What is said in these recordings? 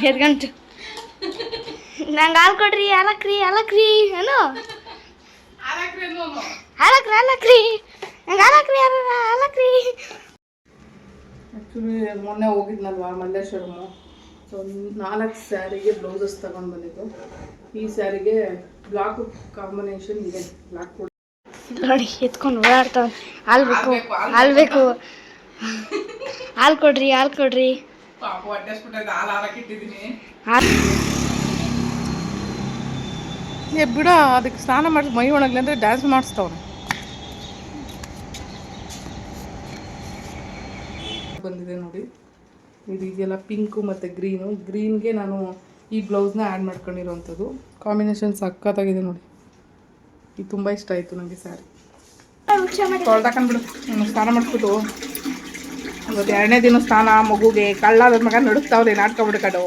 ಎದ್ಗಂಟು ನಂಗೆ ಹಾಲು ಕೊಡ್ರಿ ಹಾಲಕ್ರಿ ಹಾಲಕ್ರಿ ಏನು ಹಾಲಕ್ರಿ ಹಾಲಕ್ರಿ ನಂಗೆ ಹಾಲಕ್ರಿ ಹಾಲಕ್ರಿ. ಆ್ಯಕ್ಚುಲಿ ಮೊನ್ನೆ ಹೋಗಿದ್ನಲ್ವಾ ಮಲ್ಲೇಶ್ವರಮು, ಸೊ 4 ಸ್ಯಾರಿಗೆ ಬ್ಲೌಸಸ್ ತಗೊಂಡು ಬಂದಿದ್ದು. ಈ ಸ್ಯಾರಿಗೆ ಬ್ಲಾಕ್ ಕಾಂಬಿನೇಷನ್ ಇದೆ, ಬ್ಲಾಕ್ ಕೂಡ ನೋಡಿ ಎತ್ಕೊಂಡು ಓಡಾಡ್ತಾವ. ಹಾಲು ಬೇಕು ಹಾಲು ಬೇಕು ಹಾಲು ಕೊಡ್ರಿ ಹಾಲು ಕೊಡ್ರಿ. ಬಿಡ, ಅದಕ್ಕೆ ಸ್ನಾನ ಮಾಡಿಸಿ ಮೈ ಒಣಗ್ಲಿ ಅಂದರೆ ಡ್ಯಾನ್ಸ್ ಮಾಡಿಸ್ತಾವ್ರೆ. ಬಂದಿದೆ ನೋಡಿ, ಇದು ಇದೆಲ್ಲ ಪಿಂಕು ಮತ್ತು ಗ್ರೀನ್ಗೆ ನಾನು ಈ ಬ್ಲೌಸ್ನ ಆ್ಯಡ್ ಮಾಡ್ಕೊಂಡಿರೋವಂಥದ್ದು. ಕಾಂಬಿನೇಷನ್ ಸಖತ್ತಾಗಿದೆ ನೋಡಿ, ಇದು ತುಂಬ ಇಷ್ಟ ಆಯಿತು ನನಗೆ ಸ್ಯಾರಿ. ತೊಳ್ದಾಕೊಂಡ್ಬಿಡು, ಸ್ನಾನ ಮಾಡಿಸ್ಬಿಟ್ಟು ಇವತ್ತು 2ನೇ ದಿನ ಸ್ನಾನ. ಮಗುಗೆ ಕಳ್ಳಾದ ಮಗ ನಡುಕ್ತಾವ್ರೆ ನಾಟಕ ಬಿಡ್ಕೊಂಡು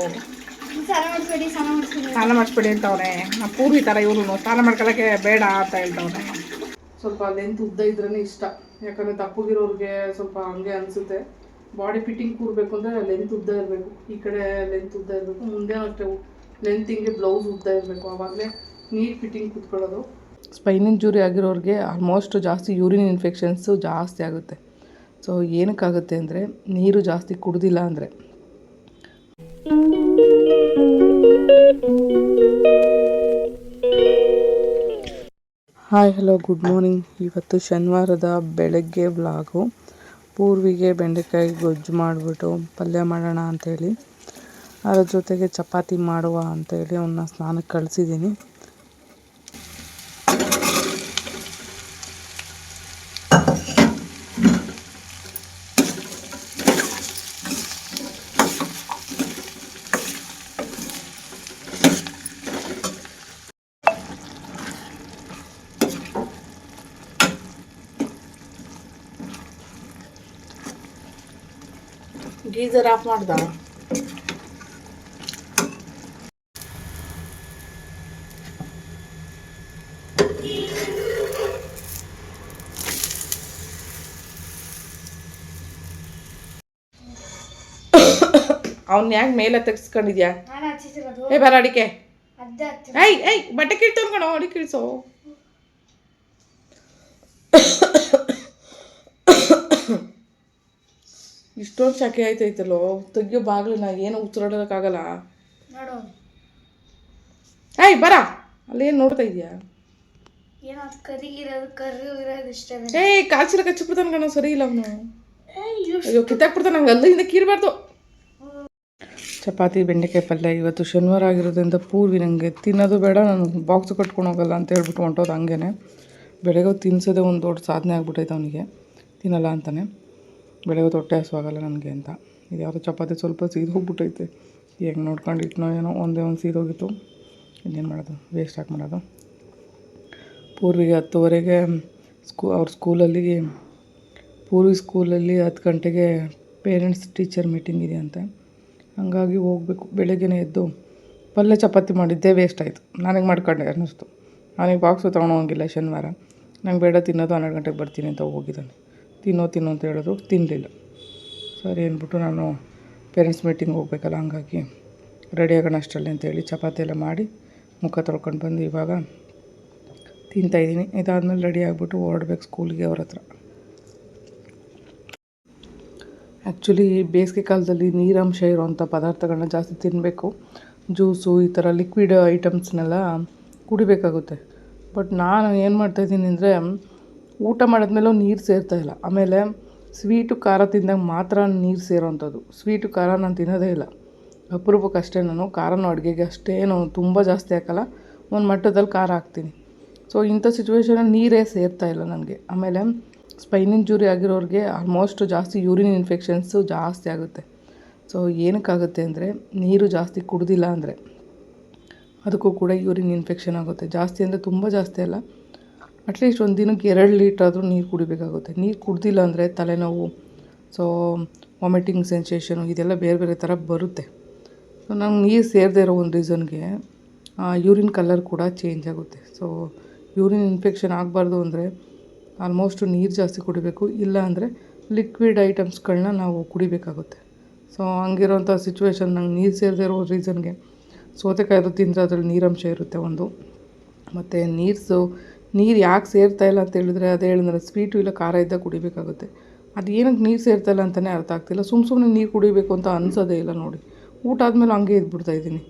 ಸ್ನಾನ ಮಾಡಿಸ್ಬೇಡಿ ಅಂತವ್ರೆ. ನಮ್ಮ ಪೂರ್ವಿ ಥರ ಇವನು ಸ್ನಾನ ಮಾಡ್ಕೊಳ್ಳೋಕ್ಕೆ ಬೇಡ ಅಂತ ಹೇಳ್ತವ್ರೆ. ಸ್ವಲ್ಪ ಲೆಂತ್ ಉದ್ದ ಇದ್ರೇ ಇಷ್ಟ, ಯಾಕಂದರೆ ದಪ್ಪಗಿರೋರಿಗೆ ಸ್ವಲ್ಪ ಹಂಗೆ ಅನಿಸುತ್ತೆ. ಬಾಡಿ ಫಿಟ್ಟಿಂಗ್ ಕೂರಬೇಕು ಅಂದರೆ ಲೆಂತ್ ಉದ್ದ ಇರಬೇಕು, ಈ ಕಡೆ ಲೆಂತ್ ಉದ್ದ ಇರಬೇಕು, ಮುಂದೆ ಅಷ್ಟೇ ಲೆಂತ್ ಹಿಂಗೆ ಬ್ಲೌಸ್ ಉದ್ದ ಇರಬೇಕು, ಆವಾಗಲೇ ನೀಟ್ ಫಿಟ್ಟಿಂಗ್ ಕೂತ್ಕೊಳ್ಳೋದು. ಸ್ಪೈನ್ ಇಂಜುರಿ ಆಗಿರೋರಿಗೆ ಆಲ್ಮೋಸ್ಟ್ ಜಾಸ್ತಿ ಯೂರಿನ್ ಇನ್ಫೆಕ್ಷನ್ಸು ಜಾಸ್ತಿ ಆಗುತ್ತೆ. ಸೊ ಏನಕ್ಕಾಗುತ್ತೆ ಅಂದರೆ ನೀರು ಜಾಸ್ತಿ ಕುಡ್ದಿಲ್ಲ ಅಂದರೆ. Hi hello good morning. ಇವತ್ತು ಶನಿವಾರದ ಬೆಳಗ್ಗೆ ವ್ಲಾಗು. ಪೂರ್ವಿಗೆ ಬೆಂಡೆಕಾಯಿ ಗೊಜ್ಜು ಮಾಡಿಬಿಟ್ಟು ಪಲ್ಯ ಮಾಡೋಣ ಅಂಥೇಳಿ, ಅದರ ಜೊತೆಗೆ ಚಪಾತಿ ಮಾಡುವ ಅಂಥೇಳಿ ಅವನ್ನ ಸ್ನಾನಕ್ಕೆ ಕಳಿಸಿದ್ದೀನಿ. ಗೀಸರ್ ಆಫ್ ಮಾಡ್ದ. ಅವನ್ ಯಾಕೆ ಮೇಲೆ ತೆಗ್ಸ್ಕೊಂಡಿದ್ಯಾ? ಏ ಬರ ಅಡಿಕೆ, ಐ ಬಟ್ಟೆ ಕಿಳ್ತವ್ ಕಣೋ, ಅಡಿ ಕಿಳ್ಸೋ. ಇಷ್ಟೊಂದು ಶಾಖೆ ಆಯ್ತೈತಲ್ಲೋ, ತೆಗಿಯೋ ಬಾಗ್ಲನ್ನ, ಏನು ಉಸಿರಾಡೋಕ್ಕಾಗಲ್ಲ. ಏಯ್ ಬರ, ಅಲ್ಲೇನು ನೋಡ್ತಾ ಇದೆಯಾ? ಏಯ್ ಕಾಚಿರ ಕಚ್ಚಿಬಿಡ್ತಾನೆ ಕಣೋ, ಸರಿ ಇಲ್ಲ ಅವನು. ಅಯ್ಯೋ ಕಿತ್ತಾಕ್ಬಿಡ್ತಾನೆ, ನಂಗೆ ಅಲ್ಲಿಂದ ಕೀರ್ಬಾರ್ದು. ಚಪಾತಿ ಬೆಂಡೆಕಾಯಿ ಪಲ್ಯ. ಇವತ್ತು ಶನಿವಾರ ಆಗಿರೋದ್ರಿಂದ ಪೂರ್ವಿ ನನಗೆ ತಿನ್ನೋದು ಬೇಡ, ನಾನು ಬಾಕ್ಸ್ ಕಟ್ಕೊಂಡು ಹೋಗಲ್ಲ ಅಂತ ಹೇಳ್ಬಿಟ್ಟು ಹೊಂಟೋದು. ಹಂಗೇ ಬೆಳಗ್ಗೆ ತಿನ್ಸೋದೇ ಒಂದು ದೊಡ್ಡ ಸಾಧನೆ ಆಗ್ಬಿಟ್ಟೈತೆ ಅವನಿಗೆ, ತಿನ್ನಲ್ಲ ಅಂತಾನೆ. ಬೆಳಗ್ಗೆ ಹೊಟ್ಟೆ ಹಸುವಾಗಲ್ಲ ನನಗೆ ಅಂತ. ಇದು ಯಾವುದೋ ಚಪಾತಿ ಸ್ವಲ್ಪ ಸೀದೋಗ್ಬಿಟ್ಟೈತೆ, ಹೆಂಗೆ ನೋಡ್ಕೊಂಡು ಇಟ್ನೋ ಏನೋ, ಒಂದೇ ಒಂದು ಸೀದೋಗಿತ್ತು. ಇನ್ನೇನು ಮಾಡೋದು, ವೇಸ್ಟ್ ಆಗಿ ಮಾಡೋದು. ಪೂರ್ವಿಗೆ 10:30ಗೆ ಅವ್ರ ಸ್ಕೂಲಲ್ಲಿ, ಪೂರ್ವಿ ಸ್ಕೂಲಲ್ಲಿ 10 ಗಂಟೆಗೆ ಪೇರೆಂಟ್ಸ್ ಟೀಚರ್ ಮೀಟಿಂಗ್ ಇದೆ ಅಂತೆ. ಹಾಗಾಗಿ ಹೋಗಬೇಕು. ಬೆಳಗ್ಗೆನೇ ಎದ್ದು ಪಲ್ಯ ಚಪಾತಿ ಮಾಡಿದ್ದೇ ವೇಸ್ಟ್ ಆಯಿತು. ನನಗೆ ಮಾಡ್ಕೊಂಡೆ ಅನ್ನಿಸ್ತು. ನನಗೆ ಬಾಕ್ಸು ತೊಗೊಂಡೋಗಿಲ್ಲ ಶನಿವಾರ, ನಂಗೆ ಬೇಡ ತಿನ್ನೋದು, 12 ಗಂಟೆಗೆ ಬರ್ತೀನಿ ಅಂತ ಹೋಗಿದ್ದಾನೆ. ತಿನ್ನು ಅಂತ ಹೇಳಿದ್ರು, ತಿನ್ನಲಿಲ್ಲ. ಸರಿ ಅಂದ್ಬಿಟ್ಟು ನಾನು ಪೇರೆಂಟ್ಸ್ ಮೀಟಿಂಗ್ ಹೋಗ್ಬೇಕಲ್ಲ, ಹಂಗಾಗಿ ರೆಡಿ ಆಗೋಣ ಅಷ್ಟರಲ್ಲಿ ಅಂತೇಳಿ ಚಪಾತಿ ಎಲ್ಲ ಮಾಡಿ ಮುಖ ತೊಳ್ಕೊಂಡು ಬಂದು ಇವಾಗ ತಿಂತಾಯಿದ್ದೀನಿ. ಇದಾದಮೇಲೆ ರೆಡಿ ಆಗಿಬಿಟ್ಟು ಹೊರಡ್ಬೇಕು ಸ್ಕೂಲಿಗೆ ಅವ್ರ ಹತ್ರ. ಆ್ಯಕ್ಚುಲಿ ಬೇಸಿಗೆ ಕಾಲದಲ್ಲಿ ನೀರಾಂಶ ಇರೋವಂಥ ಪದಾರ್ಥಗಳನ್ನ ಜಾಸ್ತಿ ತಿನ್ನಬೇಕು. ಜ್ಯೂಸು, ಈ ಥರ ಲಿಕ್ವಿಡ್ ಐಟಮ್ಸ್ನೆಲ್ಲ ಕುಡಿಬೇಕಾಗುತ್ತೆ. ಬಟ್ ನಾನು ಏನು ಮಾಡ್ತಾಯಿದ್ದೀನಿ ಅಂದರೆ, ಊಟ ಮಾಡಿದ್ಮೇಲೂ ನೀರು ಸೇರ್ತಾಯಿಲ್ಲ. ಆಮೇಲೆ ಸ್ವೀಟು ಖಾರ ತಿಂದಾಗ ಮಾತ್ರ ನೀರು ಸೇರೋವಂಥದ್ದು. ಸ್ವೀಟು ಖಾರ ನಾನು ತಿನ್ನೋದೇ ಇಲ್ಲ, ಅಪರೂಪಕ್ಕಷ್ಟೇ. ನಾನು ಖಾರನೂ ಅಡುಗೆಗೆ ಅಷ್ಟೇನು ತುಂಬ ಜಾಸ್ತಿ ಹಾಕಲ್ಲ, ಒಂದು ಮಟ್ಟದಲ್ಲಿ ಖಾರ ಹಾಕ್ತೀನಿ. ಸೊ ಇಂಥ ಸಿಚುವೇಷನಲ್ಲಿ ನೀರೇ ಸೇರ್ತಾಯಿಲ್ಲ ನನಗೆ. ಆಮೇಲೆ ಸ್ಪೈನ್ ಇಂಜುರಿ ಆಗಿರೋರಿಗೆ ಆಲ್ಮೋಸ್ಟ್ ಜಾಸ್ತಿ ಯೂರಿನ್ ಇನ್ಫೆಕ್ಷನ್ಸು ಜಾಸ್ತಿ ಆಗುತ್ತೆ. ಸೊ ಏನಕ್ಕಾಗುತ್ತೆ ಅಂದರೆ, ನೀರು ಜಾಸ್ತಿ ಕುಡ್ದಿಲ್ಲ ಅಂದರೆ ಅದಕ್ಕೂ ಕೂಡ ಯೂರಿನ್ ಇನ್ಫೆಕ್ಷನ್ ಆಗುತ್ತೆ. ಜಾಸ್ತಿ ಅಂದರೆ ತುಂಬ ಜಾಸ್ತಿ ಅಲ್ಲ, ಅಟ್ಲೀಸ್ಟ್ ಒಂದು ದಿನಕ್ಕೆ 2 ಲೀಟ್ರಾದರೂ ನೀರು ಕುಡಿಬೇಕಾಗುತ್ತೆ. ನೀರು ಕುಡ್ದಿಲ್ಲ ಅಂದರೆ ತಲೆನೋವು, ಸೊ ವಾಮಿಟಿಂಗ್ ಸೆನ್ಸೇಷನು, ಇದೆಲ್ಲ ಬೇರೆ ಬೇರೆ ಥರ ಬರುತ್ತೆ. ಸೊ ನಂಗೆ ನೀರು ಸೇರದೇ ಇರೋ ಒಂದು ರೀಸನ್ಗೆ ಯೂರಿನ್ ಕಲರ್ ಕೂಡ ಚೇಂಜ್ ಆಗುತ್ತೆ. ಸೊ ಯೂರಿನ್ ಇನ್ಫೆಕ್ಷನ್ ಆಗಬಾರ್ದು ಅಂದರೆ ಆಲ್ಮೋಸ್ಟು ನೀರು ಜಾಸ್ತಿ ಕುಡಿಬೇಕು, ಇಲ್ಲ ಅಂದರೆ ಲಿಕ್ವಿಡ್ ಐಟಮ್ಸ್ಗಳನ್ನ ನಾವು ಕುಡಿಬೇಕಾಗುತ್ತೆ. ಸೊ ಹಂಗಿರೋಂಥ ಸಿಚುವೇಶನ್ ನಂಗೆ ನೀರು ಸೇರದೇ ಇರೋ ರೀಸನ್ಗೆ ಸೌತೆಕಾಯಿದು ತಿಂದರೆ ಅದ್ರಲ್ಲಿ ನೀರಂಶ ಇರುತ್ತೆ ಒಂದು. ಮತ್ತು ನೀರು ಯಾಕೆ ಸೇರ್ತಾಯಿಲ್ಲ ಅಂತ ಹೇಳಿದ್ರೆ ಅದೇ ಹೇಳಿದ್ರೆ ಸ್ವೀಟು ಇಲ್ಲ ಖಾರ ಇದ್ದಾಗ ಕುಡಿಬೇಕಾಗುತ್ತೆ. ಅದು ಏನಕ್ಕೆ ನೀರು ಸೇರ್ತಾಯಿಲ್ಲ ಅಂತಲೇ ಅರ್ಥ ಆಗ್ತಿಲ್ಲ. ಸುಮ್ಮನೆ ನೀರು ಕುಡಿಬೇಕು ಅಂತ ಅನಿಸೋದೇ ಇಲ್ಲ ನೋಡಿ. ಊಟ ಆದಮೇಲೆ ಹಂಗೆ ಇದ್ಬಿಡ್ತಾಯಿದ್ದೀನಿ.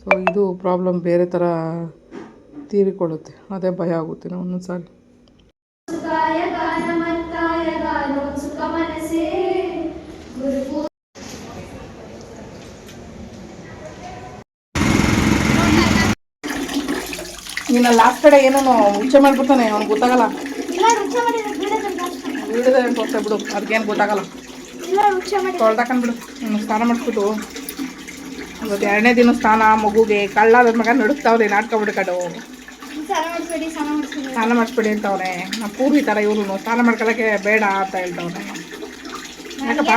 ಸೊ ಇದು ಪ್ರಾಬ್ಲಮ್ ಬೇರೆ ಥರ ತೀರಿಕೊಳ್ಳುತ್ತೆ. ಅದೇ ಭಯ ಆಗುತ್ತೆ ನಾವು ಒಂದೊಂದು ಸಾರಿ. ನೀನು ಲಾಸ್ಟ್ ಕಡೆ ಏನೋ ಉಚ್ಚೆ ಮಾಡಿಬಿಡ್ತಾನೆ, ಅವ್ನಿಗೆ ಗೊತ್ತಾಗಲ್ಲ. ಬಿಡದೆ ಕೊಟ್ಟೆ ಬಿಡು, ಅದಕ್ಕೇನು ಗೊತ್ತಾಗಲ್ಲ. ತೊಳ್ದಾಕೊಂಡ್ಬಿಡು. ಸ್ನಾನ ಮಾಡಿಸ್ಬಿಟ್ಟು ಇವತ್ತು 2ನೇ ದಿನ ಸ್ನಾನ ಮಗುಗೆ ಕಳ್ಳಾದ ಮಗ ನಡುಕ್ತಾವ್ರೆ ನಾಟಕ ಬಿಡ್ಕೊಂಡು ಸ್ನಾನ ಮಾಡಿಸ್ಬೇಡಿ ಅಂತವ್ರೆ. ನಮ್ಮ ಪೂರ್ವಿ ಥರ ಇವರು ಸ್ನಾನ ಮಾಡ್ಕೊಳ್ಳೋಕ್ಕೆ ಬೇಡ ಅಂತ ಹೇಳ್ತವ್ರೆ. ಯಾಕಪ್ಪ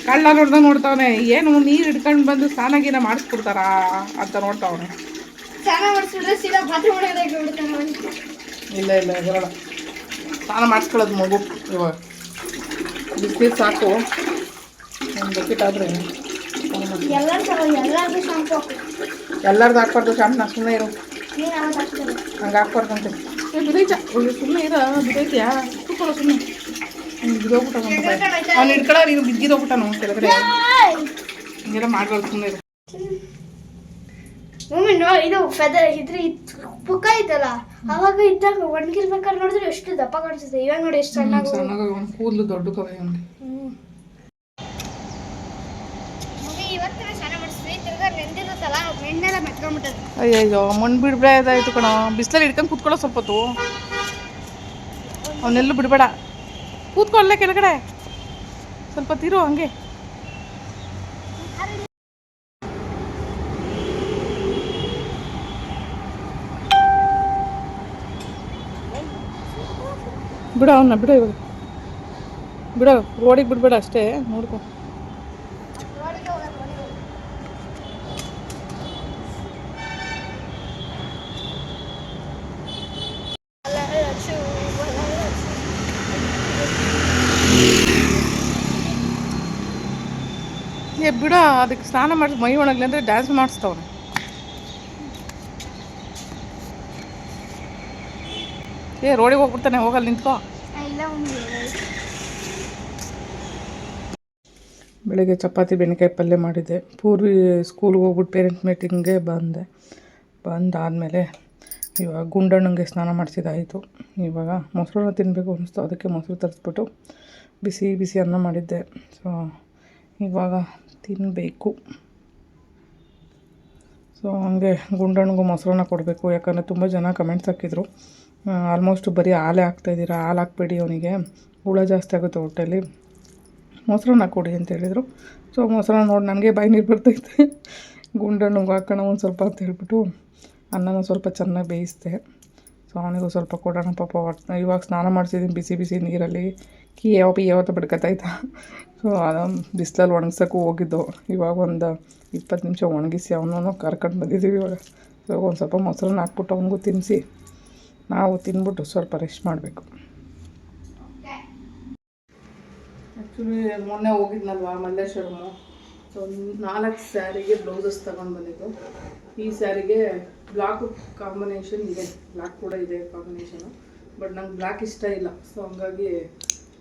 ಕಳ್ಳ ನೋಡ್ತಾವನೆ, ಏನು ನೀರು ಹಿಡ್ಕೊಂಡು ಬಂದು ಸ್ನಾನಗೀನ ಮಾಡಿಸ್ಬಿಡ್ತಾರಾ ಅಂತ ನೋಡ್ತಾವನೆ. ಇಲ್ಲ ಬರೋಲ್ಲ, ಸ್ನಾನ ಮಾಡಿಸ್ಕೊಳ್ಳೋದು ಮಗು. ಇವಾಗ ಬಿಸ್ನೀರು ಸಾಕು, ಒಂದು ಬಕೆಟ್ ಆದರೆ ಎಲ್ಲರದ್ದು ಹಾಕ್ಬಾರ್ದು ಶಾಂಪು. ಸುಮ್ಮನೆ ಇರು, ಹಂಗೆ ಹಾಕ್ಬಾರ್ದಂತೆ. ಬಿದೈತ ಸುಮ್ಮನೆ ಇರ, ಬಿದೈತಿಯಾ ಕೂತ್ಕೊಳ್ಳೋ ಸುಮ್ಮನೆ. ಬಿದ್ದೋಗ್ಬಿಟ್ಟ ಅವ್ನು ಹಿಡ್ಕೊಳ್ಳೋ, ನೀನು ಬಿದ್ದಿರೋಗ್ಬಿಟ್ಟಾನು ಕೆಳಗಡೆ. ಹಿಂಗೆಲ್ಲ ಮಾಡ್ಬಾರ್ದು, ಸುಮ್ಮನೆ ಇರು. ಇದು ಫೆದರ್ ಇದ್ರ ಪುಕ್ಕ ಐತಲ್ಲ, ಅವಾಗ ಇದ್ದಾಗ ಒಣಗಿರ್ಬೇಕಾದ್ರೆ ನೋಡಿದ್ರೆ ಎಷ್ಟು ದಪ್ಪ ಕಾಣಿಸುತ್ತೆ. ಇವಾಗ ನೋಡಿ ಎಷ್ಟು ಸಣ್ಣಗ ಕೂದಲು ದೊಡ್ಡ ಕವೆ ಅವನಿಗೆ. ಇವತ್ತಿನ ಸ್ನಾನ ಮಾಡಿಸ್ತೀವಿ, ತಿರ್ಗಾ ನೆಂದಿರುತ್ತಲ್ಲ ಮೆಣ್ಣೆಲ್ಲ ಮೆತ್ಕೊಂಡ್ಬಿಟ್ಟದು. ಅಯ್ಯಯ್ಯೋ ಮಣ್ಣು ಬಿಡ್ಬೇದಾಯ್ತು ಕಣ. ಬಿಸಿಲಲ್ಲಿ ಹಿಡ್ಕೊಂಡು ಕೂತ್ಕೊಳ್ಳೋ ಸ್ವಲ್ಪ ಹೊತ್ತು. ಅವನ್ನೆಲ್ಲೂ ಬಿಡಬೇಡ, ಕೂತ್ಕೊಳ್ಳೆ ಕೆಳಗಡೆ ಸ್ವಲ್ಪ ತೀರು ಹಂಗೆ. ಬಿಡ ಅವನ್ನ, ಬಿಡ ಇವಾಗ ಬಿಡ, ರೋಡಿಗೆ ಬಿಡಬೇಡ ಅಷ್ಟೇ, ನೋಡ್ಕೊ. ಬಿಡ, ಅದಕ್ಕೆ ಸ್ನಾನ ಮಾಡಿಸಿ ಮೈ ಒಣಗ್ಲಿ ಅಂದರೆ ಡ್ಯಾನ್ಸ್ ಮಾಡಿಸ್ತವ್ನೆ. ರೋಡಿಗೆ ಹೋಗ್ಬಿಡ್ತಾನೆ, ಹೋಗಲ್ಲ ನಿಂತ್ಕೋ. ಬೆಳಗ್ಗೆ ಚಪಾತಿ ಬೆಂಡೆಕಾಯಿ ಪಲ್ಯ ಮಾಡಿದ್ದೆ. ಪೂರ್ವಿ ಸ್ಕೂಲ್ಗೆ ಹೋಗ್ಬಿಟ್ಟು ಪೇರೆಂಟ್ಸ್ ಮೀಟಿಂಗ್ಗೆ ಬಂದಾದಮೇಲೆ ಇವಾಗ ಗುಂಡಣ್ಣಂಗೆ ಸ್ನಾನ ಮಾಡಿಸಿದಾಯಿತು. ಇವಾಗ ಮೊಸರನ್ನ ತಿನ್ನಬೇಕು ಅನ್ನಿಸ್ತು, ಅದಕ್ಕೆ ಮೊಸರು ತರಿಸ್ಬಿಟ್ಟು ಬಿಸಿ ಅನ್ನ ಮಾಡಿದ್ದೆ. ಸೊ ಇವಾಗ ತಿನ್ನಬೇಕು. ಸೊ ಹಂಗೆ ಗುಂಡಣ್ಣಗೂ ಮೊಸರನ್ನ ಕೊಡಬೇಕು. ಯಾಕಂದರೆ ತುಂಬ ಜನ ಕಮೆಂಟ್ಸ್ ಹಾಕಿದ್ರು, ಆಲ್ಮೋಸ್ಟ್ ಬರೀ ಹಾಲೇ ಹಾಕ್ತಾಯಿದ್ದೀರಾ, ಹಾಲು ಹಾಕ್ಬೇಡಿ, ಅವನಿಗೆ ಹುಳ ಜಾಸ್ತಿ ಆಗುತ್ತೆ ಹೊಟ್ಟೆಲಿ, ಮೊಸರನ್ನ ಕೊಡಿ ಅಂತ ಹೇಳಿದರು. ಸೊ ಮೊಸರನ್ನ ನೋಡಿ ನನಗೆ ಬಾಯಿ ನೀರು ಬರ್ತೈತೆ. ಗುಂಡಣ್ಣಗೆ ಹಾಕೋಣ ಒಂದು ಸ್ವಲ್ಪ ಅಂತ ಹೇಳ್ಬಿಟ್ಟು ಅನ್ನನ ಸ್ವಲ್ಪ ಚೆನ್ನಾಗಿ ಬೇಯಿಸಿದೆ. ಸೊ ಅವನಿಗೂ ಸ್ವಲ್ಪ ಕೊಡೋಣ ಪಾಪ. ಇವಾಗ ಸ್ನಾನ ಮಾಡಿಸಿದ್ದೀನಿ ಬಿಸಿ ನೀರಲ್ಲಿ. ಯಾವತ್ತು ಬಿಡ್ಕೊತಾಯ್ತಾ. ಸೊ ಅದೊಂದು ಬಿಸಿಲಲ್ಲಿ ಒಣಗ್ಸೋಕ್ಕೂ ಹೋಗಿದ್ದು. ಇವಾಗ ಒಂದು 20 ನಿಮಿಷ ಒಣಗಿಸಿ ಅವನೂ ಕರ್ಕೊಂಡು ಬಂದಿದ್ದೀವಿ ಇವಾಗ. ಸೊ ಒಂದು ಸ್ವಲ್ಪ ಮೊಸರನ್ನ ಹಾಕ್ಬಿಟ್ಟು ಅವನಿಗೂ ತಿನ್ನಿಸಿ ನಾವು ತಿಂದ್ಬಿಟ್ಟು ಸ್ವಲ್ಪ ರೆಸ್ಟ್ ಮಾಡಬೇಕು. ಆ್ಯಕ್ಚುಲಿ ಮೊನ್ನೆ ಹೋಗಿದ್ನಲ್ವ ಮಲ್ಲೇಶ್ವರಮು. ಸೊ 4 ಸ್ಯಾರಿಗೆ ಬ್ಲೌಸಸ್ ತೊಗೊಂಡು ಬಂದಿದ್ದು. ಈ ಸ್ಯಾರಿಗೆ ಬ್ಲಾಕ್ ಕಾಂಬಿನೇಷನ್ ಇದೆ, ಬ್ಲ್ಯಾಕ್ ಕೂಡ ಇದೆ ಕಾಂಬಿನೇಷನು. ಬಟ್ ನಂಗೆ ಬ್ಲ್ಯಾಕ್ ಇಷ್ಟ ಇಲ್ಲ. ಸೊ ಹಂಗಾಗಿ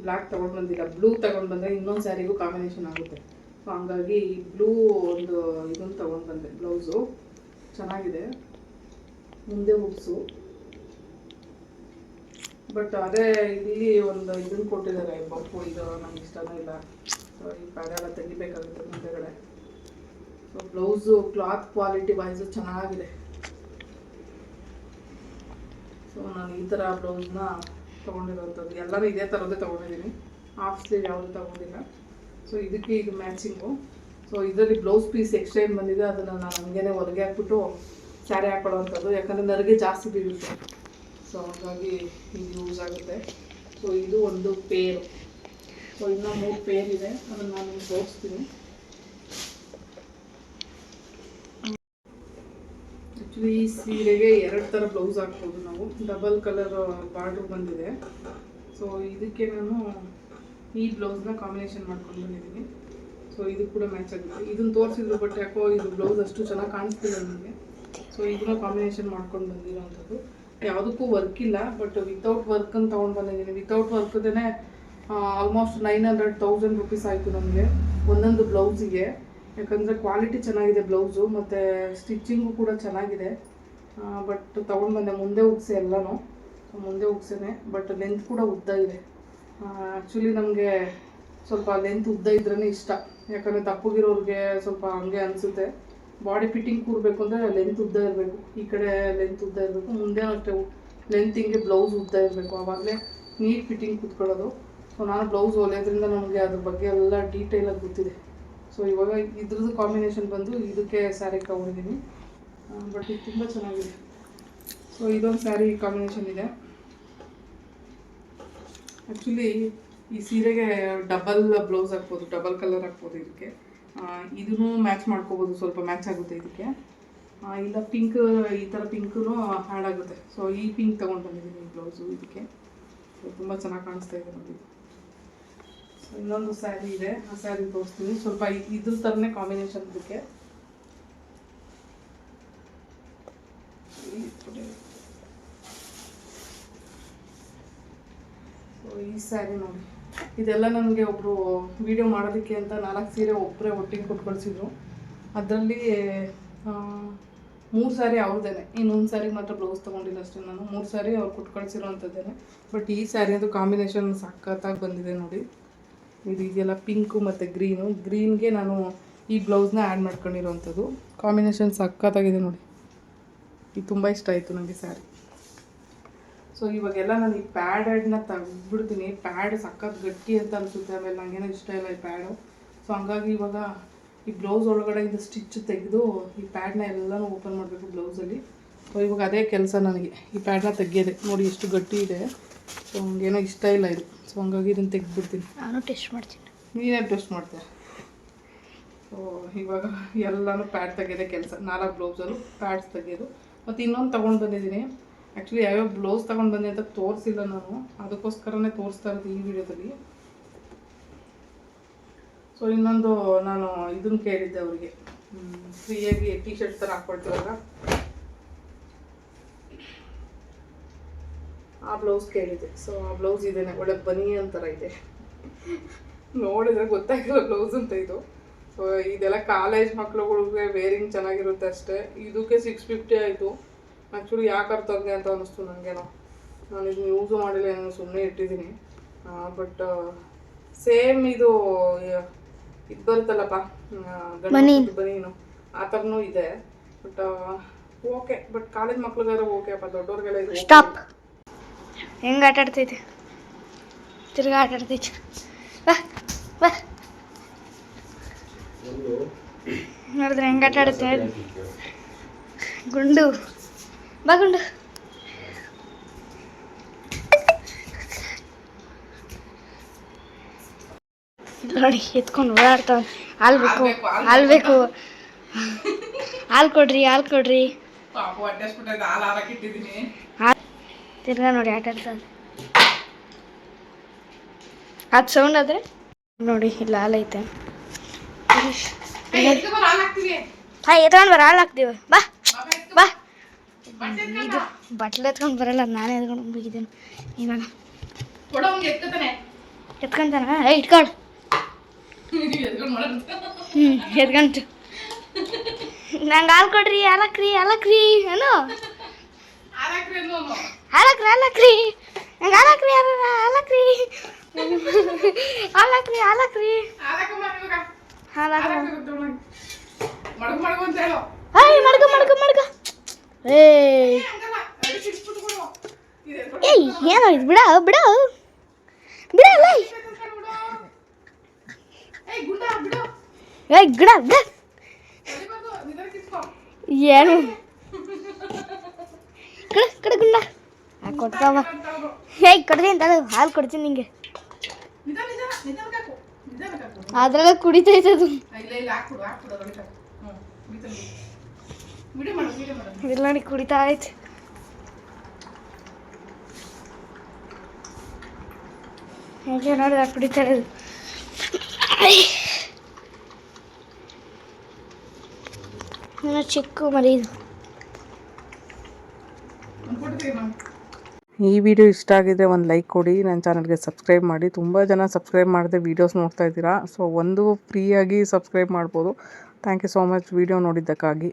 ಬ್ಲ್ಯಾಕ್ ತೊಗೊಂಡು ಬಂದಿಲ್ಲ. ಬ್ಲೂ ತೊಗೊಂಡು ಬಂದರೆ ಇನ್ನೊಂದು ಸ್ಯಾರಿಗೂ ಕಾಂಬಿನೇಷನ್ ಆಗುತ್ತೆ. ಸೊ ಹಂಗಾಗಿ ಬ್ಲೂ ಒಂದು ಇದನ್ನು ತೊಗೊಂಡು ಬಂದೆ. ಬ್ಲೌಸು ಚೆನ್ನಾಗಿದೆ, ಮುಂದೆ ಹುಡ್ಸು. ಬಟ್ ಅದೇ ಇಲ್ಲಿ ಒಂದು ಇದನ್ನು ಕೊಟ್ಟಿದ್ದಾರೆ, ಬಪ್ಪು. ಇದು ನನಗೆ ಇಷ್ಟನೇ ಇಲ್ಲ. ಸೊ ಈ ಪ್ಯಾಡೆಲ್ಲ ತೆಗಿಬೇಕಾಗುತ್ತೆ ಮುಂದೆಗಡೆ. So blouse cloth quality wise ಚೆನ್ನಾಗಿದೆ. ಸೊ ನಾನು ಈ ಥರ ಬ್ಲೌಸ್ನ ತೊಗೊಂಡಿರೋಂಥದ್ದು. ಎಲ್ಲರೂ ಇದೇ ಥರದ್ದೇ ತೊಗೊಂಡಿದ್ದೀನಿ. ಹಾಫ್ ಸ್ಲೀವ್ ಯಾವುದು ತೊಗೊಂಡಿಲ್ಲ. ಸೊ ಇದಕ್ಕೆ ಇದು ಮ್ಯಾಚಿಂಗು. ಸೊ ಇದರಲ್ಲಿ ಬ್ಲೌಸ್ ಪೀಸ್ ಎಕ್ಸ್ಟ್ರಾ ಏನು ಬಂದಿದೆ ಅದನ್ನು ನಾನು ಹಂಗೇ ಹೊರಗೆ ಹಾಕ್ಬಿಟ್ಟು ಸ್ಯಾರಿ ಹಾಕೊಳ್ಳೋವಂಥದ್ದು. ಯಾಕಂದರೆ ನನಗೆ ಜಾಸ್ತಿ ಬೀಳುತ್ತೆ. ಸೊ ಹಾಗಾಗಿ ಇದು ಯೂಸ್ ಆಗುತ್ತೆ. ಸೊ ಇದು ಒಂದು ಪೇರು. ಸೊ ಇನ್ನೂ 3 ಪೇರ್ ಇದೆ, ಅದನ್ನು ನಾನು ತೋರಿಸ್ತೀನಿ. ಆ್ಯಕ್ಚುಲಿ ಈ ಸೀರೆಗೆ 2 ಥರ ಬ್ಲೌಸ್ ಹಾಕ್ಬೋದು ನಾವು. ಡಬಲ್ ಕಲರ್ ಬಾರ್ಡ್ರ್ ಬಂದಿದೆ. ಸೊ ಇದಕ್ಕೆ ನಾನು ಈ ಬ್ಲೌಸ್ನ ಕಾಂಬಿನೇಷನ್ ಮಾಡ್ಕೊಂಡು ಬಂದಿದ್ದೀನಿ. ಸೊ ಸೊ ಇದು ಕೂಡ ಮ್ಯಾಚ್ ಆಗುತ್ತೆ. ಇದನ್ನು ತೋರಿಸಿದ್ರು ಬಟ್ ಯಾಕೋ ಇದು ಬ್ಲೌಸ್ ಅಷ್ಟು ಚೆನ್ನಾಗಿ ಕಾಣಿಸ್ತಿಲ್ಲ ನನಗೆ. ಸೊ ಇದನ್ನ ಕಾಂಬಿನೇಷನ್ ಮಾಡ್ಕೊಂಡು ಬಂದಿರೋವಂಥದ್ದು. ಯಾವುದಕ್ಕೂ ವರ್ಕ್ ಇಲ್ಲ, ಬಟ್ ವಿತೌಟ್ ವರ್ಕ್ ಅಂತ ತೊಗೊಂಡು ಬಂದಿದ್ದೀನಿ. ವಿತೌಟ್ ವರ್ಕ್ದೇ ಆಲ್ಮೋಸ್ಟ್ 900-1000 ರುಪೀಸ್ ಆಯಿತು ನಮಗೆ ಒಂದೊಂದು ಬ್ಲೌಸಿಗೆ. ಯಾಕಂದರೆ ಕ್ವಾಲಿಟಿ ಚೆನ್ನಾಗಿದೆ ಬ್ಲೌಸು, ಮತ್ತು ಸ್ಟಿಚ್ಚಿಂಗು ಕೂಡ ಚೆನ್ನಾಗಿದೆ. ಬಟ್ ತೊಗೊಂಡು ಬಂದೆ ಮುಂದೆ ಉಗ್ಸೆ ಎಲ್ಲನೂ, ಮುಂದೆ ಉಗ್ಸೇನೆ. ಬಟ್ ಲೆಂತ್ ಕೂಡ ಉದ್ದ ಇದೆ. ಆ್ಯಕ್ಚುಲಿ ನಮಗೆ ಸ್ವಲ್ಪ ಲೆಂತ್ ಉದ್ದ ಇದ್ರೇ ಇಷ್ಟ. ಯಾಕಂದರೆ ದಪ್ಪಗಿರೋರಿಗೆ ಸ್ವಲ್ಪ ಹಂಗೆ ಅನಿಸುತ್ತೆ. ಬಾಡಿ ಫಿಟ್ಟಿಂಗ್ ಕೂರಬೇಕು ಅಂದರೆ ಲೆಂತ್ ಉದ್ದ ಇರಬೇಕು, ಈ ಕಡೆ ಲೆಂತ್ ಉದ್ದ ಇರಬೇಕು, ಮುಂದೆ ಅಷ್ಟೇ ಲೆಂತ್ ಹಿಂಗೆ ಬ್ಲೌಸ್ ಉದ್ದ ಇರಬೇಕು, ಆವಾಗಲೇ ನೀಟ್ ಫಿಟ್ಟಿಂಗ್ ಕೂತ್ಕೊಳ್ಳೋದು. ಸೊ ನಾನು ಬ್ಲೌಸ್ ಹೊಲಿಯೋದ್ರಿಂದ ನಮಗೆ ಅದ್ರ ಬಗ್ಗೆ ಎಲ್ಲ ಡೀಟೇಲಾಗಿ ಗೊತ್ತಿದೆ. ಸೊ ಇವಾಗ ಇದ್ರದ್ದು ಕಾಂಬಿನೇಷನ್ ಬಂದು ಇದಕ್ಕೆ ಸ್ಯಾರಿ ತೊಗೊಂಡಿದ್ದೀನಿ. ಬಟ್ ಇದು ತುಂಬ ಚೆನ್ನಾಗಿದೆ. ಸೊ ಇದೊಂದು ಸ್ಯಾರಿ ಕಾಂಬಿನೇಷನ್ ಇದೆ. ಆ್ಯಕ್ಚುಲಿ ಈ ಸೀರೆಗೆ ಡಬಲ್ ಬ್ಲೌಸ್ ಹಾಕ್ಬೋದು, ಡಬಲ್ ಕಲರ್ ಹಾಕ್ಬೋದು ಇದಕ್ಕೆ. ಇದೂ ಮ್ಯಾಚ್ ಮಾಡ್ಕೋಬೋದು, ಸ್ವಲ್ಪ ಮ್ಯಾಚ್ ಆಗುತ್ತೆ ಇದಕ್ಕೆ. ಇಲ್ಲ ಪಿಂಕ್, ಈ ಥರ ಪಿಂಕೂ ಆ್ಯಡ್ ಆಗುತ್ತೆ. ಸೊ ಈ ಪಿಂಕ್ ತೊಗೊಂಡು ಬಂದಿದ್ದೀನಿ ಈ ಬ್ಲೌಸು ಇದಕ್ಕೆ. ಸೊ ತುಂಬ ಚೆನ್ನಾಗಿ ಕಾಣಿಸ್ತಾ ಇದೆ ನೋಡಿ. ಸೊ ಇನ್ನೊಂದು ಸ್ಯಾರಿ ಇದೆ, ಆ ಸ್ಯಾರಿ ತೋರಿಸ್ತೀನಿ. ಸ್ವಲ್ಪ ಇದ್ರ ಥರನೇ ಕಾಂಬಿನೇಷನ್ ಇದಕ್ಕೆ. ಸೊ ಈ ಸ್ಯಾರಿ ನೋಡಿ, ಇದೆಲ್ಲ ನನಗೆ ಒಬ್ಬರು ವಿಡಿಯೋ ಮಾಡೋದಕ್ಕೆ ಅಂತ 4 ಸೀರೆ ಒಬ್ಬರೇ ಒಟ್ಟಿಗೆ ಕೊಟ್ಟು ಕಳಿಸಿದ್ರು. ಅದರಲ್ಲಿ 3 ಸ್ಯಾರಿ ಅವ್ರದ್ದೇನೆ, ಇನ್ನೊಂದು ಸ್ಯಾರಿಗೆ ಮಾತ್ರ ಬ್ಲೌಸ್ ತೊಗೊಂಡಿಲ್ಲ ಅಷ್ಟೇ ನಾನು. 3 ಸ್ಯಾರಿ ಅವ್ರು ಕೊಟ್ಟು ಕಳಿಸಿರೋವಂಥದ್ದೇನೆ. ಬಟ್ ಈ ಸ್ಯಾರಿ ಅದು ಕಾಂಬಿನೇಷನ್ ಸಖತ್ತಾಗಿ ಬಂದಿದೆ ನೋಡಿ. ಇದು ಇದೆಲ್ಲ ಪಿಂಕು ಮತ್ತು ಗ್ರೀನ್ಗೆ ನಾನು ಈ ಬ್ಲೌಸ್ನ ಆ್ಯಡ್ ಮಾಡ್ಕೊಂಡಿರೋವಂಥದ್ದು. ಕಾಂಬಿನೇಷನ್ ಸಖತ್ತಾಗಿದೆ ನೋಡಿ. ಇದು ತುಂಬ ಇಷ್ಟ ಆಯಿತು ನನಗೆ ಸ್ಯಾರಿ. ಸೊ ಇವಾಗೆಲ್ಲ ನಾನು ಈ ಪ್ಯಾಡನ್ನ ತೆಗ್ದುಬಿಡ್ತೀನಿ. ಪ್ಯಾಡ್ ಸಖತ್ ಗಟ್ಟಿ ಅಂತ ಅನಿಸುತ್ತೆ, ಆಮೇಲೆ ನನಗೇನೋ ಇಷ್ಟ ಇಲ್ಲ ಈ ಪ್ಯಾಡು. ಸೊ ಹಂಗಾಗಿ ಇವಾಗ ಈ ಬ್ಲೌಸ್ ಒಳಗಡೆ ಇದು ಸ್ಟಿಚ್ ತೆಗೆದು ಈ ಪ್ಯಾಡ್ನ ಎಲ್ಲನೂ ಓಪನ್ ಮಾಡಬೇಕು ಬ್ಲೌಸಲ್ಲಿ. ಸೊ ಇವಾಗ ಅದೇ ಕೆಲಸ ನನಗೆ, ಈ ಪ್ಯಾಡ್ನ ತೆಗೆಯೋದೆ. ನೋಡಿ ಎಷ್ಟು ಗಟ್ಟಿ ಇದೆ. ಸೊ ನನಗೇನೋ ಇಷ್ಟ ಇಲ್ಲ ಇದು. ಸೊ ಹಂಗಾಗಿ ಇದನ್ನು ತೆಗೆದುಬಿಡ್ತೀನಿ. ನಾನು ಟೆಸ್ಟ್ ಮಾಡ್ತೀನಿ. ನೀನೇ ಟೆಸ್ಟ್ ಮಾಡ್ತೀಯ. ಸೊ ಇವಾಗ ಎಲ್ಲನೂ ಪ್ಯಾಡ್ ತೆಗೆಯೋದೇ ಕೆಲಸ. 4 ಬ್ಲೌಸಲ್ಲೂ ಪ್ಯಾಡ್ಸ್ ತೆಗೆಯೋದು. ಮತ್ತು ಇನ್ನೊಂದು ತೊಗೊಂಡು ಬಂದಿದ್ದೀನಿ. ಆ್ಯಕ್ಚುಲಿ ಯಾವ್ಯಾವ ಬ್ಲೌಸ್ ತೊಗೊಂಡು ಬಂದೆ ಅಂತ ತೋರಿಸಿಲ್ಲ ನಾನು, ಅದಕ್ಕೋಸ್ಕರನೇ ತೋರಿಸ್ತಾ ಇರೋದು ಈ ವಿಡಿಯೋದಲ್ಲಿ. ಸೊ ಇನ್ನೊಂದು ನಾನು ಇದನ್ನು ಕೇಳಿದ್ದೆ ಅವರಿಗೆ, ಫ್ರೀಯಾಗಿ ಟೀ ಶರ್ಟ್ ಥರ ಹಾಕ್ಕೊಳ್ತೀವಲ್ಲ, ಆ ಬ್ಲೌಸ್ ಕೇಳಿದ್ದೆ. ಸೊ ಆ ಬ್ಲೌಸ್ ಇದೇನೆ, ಒಳ್ಳೆ ಬನಿಯನ್ ಥರ ಇದೆ. ನೋಡಿದ್ರೆ ಗೊತ್ತಾಗಿರೋ ಬ್ಲೌಸ್ ಅಂತ ಇದು. ಸೊ ಇದೆಲ್ಲ ಕಾಲೇಜ್ ಮಕ್ಳುಗಳಿಗೆ ವೇರಿಂಗ್ ಚೆನ್ನಾಗಿರುತ್ತೆ ಅಷ್ಟೇ. ಇದಕ್ಕೆ 650 ಆಯಿತು. ಆ್ಯಕ್ಚುಲಿ ಯಾಕೆ ತಂದೆ ಅಂತ ಅನ್ನಿಸ್ತು ನನಗೇನೋ. ನಾನು ಇದನ್ನ ಯೂಸು ಮಾಡಿಲ್ಲ, ಏನೋ ಸುಮ್ಮನೆ ಇಟ್ಟಿದ್ದೀನಿ. ಬಟ್ ಸೇಮ್ ಇದು ಬರುತ್ತಲ್ಲಪ್ಪ ಬನೀನು, ಆ ಥರನೂ ಇದೆ. ಬಟ್ ಓಕೆ, ಬಟ್ ಕಾಲೇಜ್ ಮಕ್ಳಿಗಾದ್ರೆ ಓಕೆ ಅಪ್ಪ, ದೊಡ್ಡವ್ರಿಗೆಲ್ಲ ಇದು ಸ್ಟಾಪ್. ಹೆಂಗೆ ಆಟ ಆಡ್ತೈತೆ, ತಿರ್ಗಾ ಆಟ ಆಡ್ತೈತೆ. ಬಾ ಬಾ, ನೋಡಿದ್ರೆ ಹೆಂಗೆ ಆಟ ಆಡುತ್ತೆ ಗುಂಡು. ಬಾ ಗುಂಡು. ನೋಡಿ ಎತ್ಕೊಂಡು ಓಡಾಡ್ತಾವ. ಹಾಲು ಬೇಕು, ಹಾಲು ಬೇಕು, ಹಾಲು ಕೊಡ್ರಿ, ಹಾಲು ಕೊಡ್ರಿ. ತಿರ್ಗಾ ನೋಡಿ ಆಟ ಆಡ್ತಾನೆ. ಅದು ಸೌಂಡ್ ಆದರೆ ನೋಡಿ ಇಲ್ಲಿ ಹಾಲು ಐತೆ. ಹಾಂ ಎತ್ಕೊಂಡು ಬರ, ಹಾಲು ಹಾಕ್ತೀವಿ. ಬಾ ಬಾ. ಇದು ಬಟ್ಲು ಎತ್ಕೊಂಡು ಬರಲ್ಲ, ನಾನೇ ಎತ್ಕೊಂಡು ಹೋಗಿದ್ದೇನೆ. ಇವಾಗ ಎತ್ಕೊಂತಾನ, ಇಟ್ಕೊಂಡು ಎತ್ಕೊಂತು. ನಂಗೆ ಹಾಲು ಕೊಡ್ರಿ, ಹಾಲಾಕ್ರಿ, ಹಾಲಾಕ್ರಿ ಏನೋ, ಹಾಲಾಕ್ರಿ, ಹಾಲಾಕ್ರಿ, ನಂಗೆ ಹಾಲಾಕ್ರಿ, ಹಾಲಾಕ್ರಿ, ಹಾಲಾಕ್ರಿ, ಹಾಲಾಕ್ರಿ, ಹಾಲಾಕ್ರಿ. ಹಾಯ್ ಮಡ್ಗ ಮಡ್ಗ ಮಡ್ಗ. ಏಯ್ ಏನೋ ಇದು, ಬಿಡ ಬಿಡ ಬಿಡಲ್ಲ. ಏಯ್ ಗಿಡ ಬಿಡ. ಏನು ಕಡೆ ಕಡೆ ಗುಂಡ ಕೊಡ್ತಾವ. ಏಯ್ ಕೊಡ್ತೀನಿ ಅಂತ, ಹಾಲು ಕೊಡ್ತೀನಿ ನಿಂಗೆ. ಅದ್ರಾಗ ಕುಡಿತೈತೆ ಅದು. ಇಲ್ಲ ನೋಡಿ ಕುಡಿತಾ ಐತೆ. ಹೇಗೆ ನೋಡಿ ಕುಡಿತಾ ಇರೋದು. ಇನ್ನು ಚಿಕ್ಕ ಮರಿ ಇದು. ಈ ವಿಡಿಯೋ ಇಷ್ಟ ಆಗಿದ್ರೆ ಒಂದು ಲೈಕ್ ಕೊಡಿ, ನನ್ನ ಚಾನಲ್ಗೆ ಸಬ್ಸ್ಕ್ರೈಬ್ ಮಾಡಿ. ತುಂಬ ಜನ ಸಬ್ಸ್ಕ್ರೈಬ್ ಮಾಡದೆ ವೀಡಿಯೋಸ್ ನೋಡ್ತಾ ಇದ್ದೀರಾ. ಸೊ ಒಂದು ಫ್ರೀಯಾಗಿ ಸಬ್ಸ್ಕ್ರೈಬ್ ಮಾಡ್ಬೋದು. Thank you so much video ನೋಡಿದ್ದಕ್ಕಾಗಿ.